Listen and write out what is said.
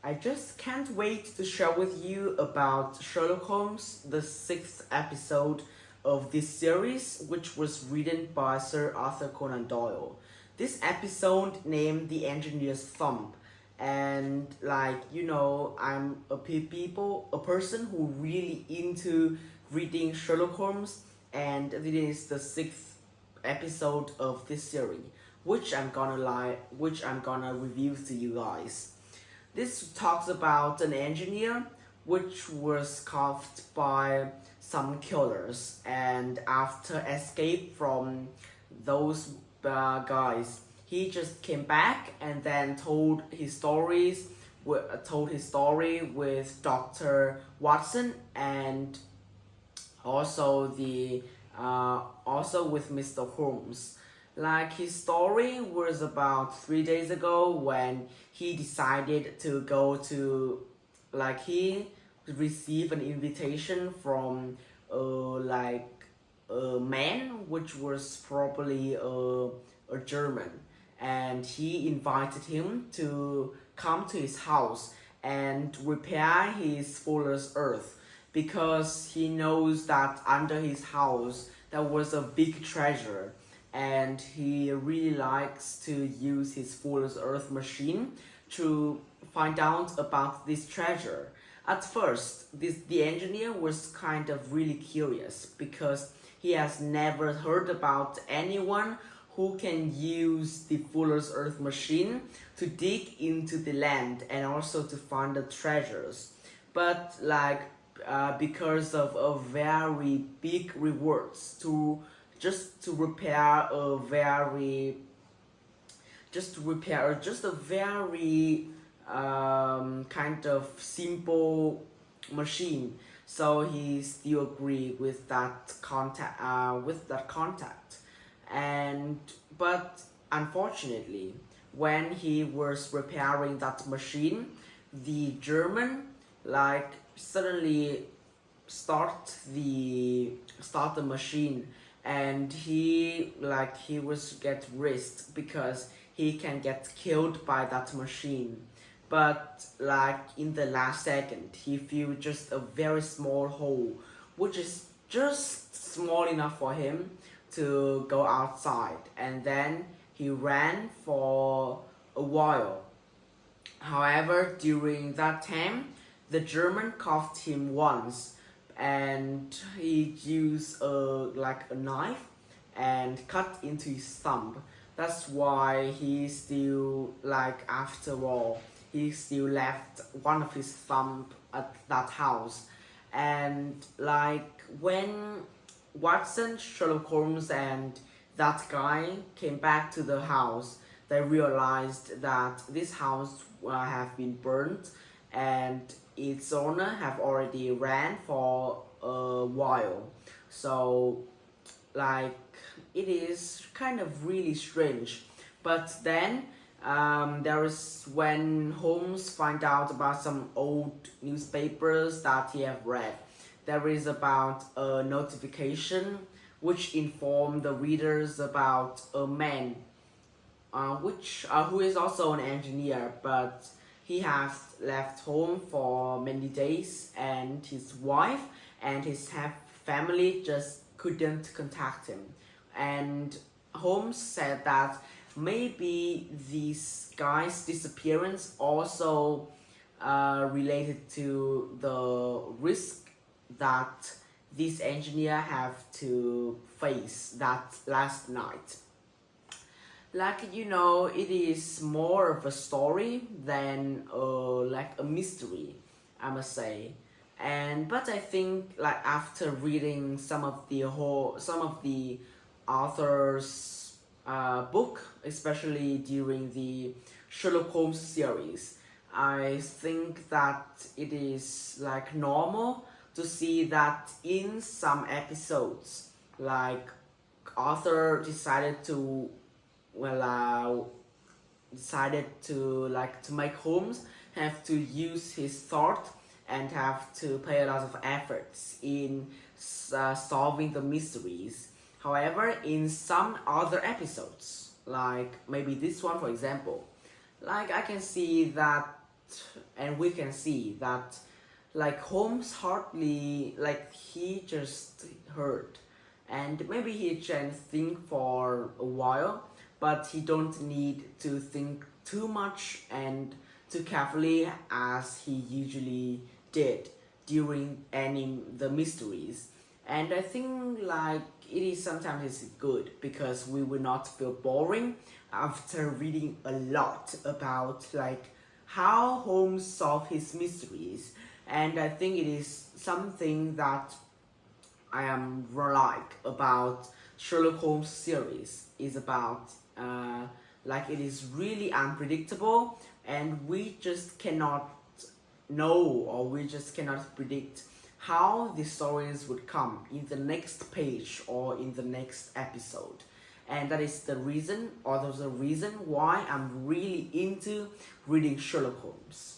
I just can't wait to share with you about Sherlock Holmes, the 6th episode of this series, which was written by Sir Arthur Conan Doyle. This episode named The Engineer's Thumb, and I'm a person who really into reading Sherlock Holmes, and this is the 6th episode of this series, which I'm gonna review to you guys. This talks about an engineer which was caught by some killers, and after escape from those guys, he just came back and then told his story with Dr. Watson, and also with Mr. Holmes. Like, his story was about 3 days ago when he decided to go to, he received an invitation from a man which was probably a German, and he invited him to come to his house and repair his Fuller's Earth, because he knows that under his house there was a big treasure, and he really likes to use his Fuller's Earth machine to find out about this treasure. At first, the engineer was kind of really curious, because he has never heard about anyone who can use the Fuller's Earth machine to dig into the land and also to find the treasures. But because of a very big rewards to repair a very kind of simple machine, so he still agreed with that contact. But unfortunately, when he was repairing that machine, the German suddenly start the machine, and he was get risked because he can get killed by that machine. But in the last second, he feel just a very small hole, which is just small enough for him to go outside, and then he ran for a while. However, during that time, the German cuffed him once, and he used a knife and cut into his thumb. That's why he still, after all, he still left one of his thumb at that house. And when Watson, Sherlock Holmes, and that guy came back to the house, they realized that this house have been burnt, and its owner have already ran for a while. So it is kind of really strange. But then there is when Holmes find out about some old newspapers that he have read. There is about a notification which inform the readers about a man who is also an engineer, but he has left home for many days, and his wife and his family just couldn't contact him. And Holmes said that maybe this guy's disappearance also related to the risk that this engineer have to face that last night. It is more of a story than a mystery, I must say. But I think after reading some of the author's book, especially during the Sherlock Holmes series, I think that it is normal to see that in some episodes, author decided to make Holmes have to use his thought and have to pay a lot of efforts in solving the mysteries. However, in some other episodes, maybe this one for example, I can see that and we can see that like Holmes hardly like he just heard, and maybe he can think for a while, but he don't need to think too much and too carefully as he usually did during any the mysteries. And I think like it is sometimes it's good because we will not feel boring after reading a lot about like how Holmes solved his mysteries. And I think it is something that I am like about Sherlock Holmes series is about like it is really unpredictable, and we just cannot know, or we just cannot predict how the stories would come in the next page or in the next episode. And that is the reason, or there's a reason why I'm really into reading Sherlock Holmes.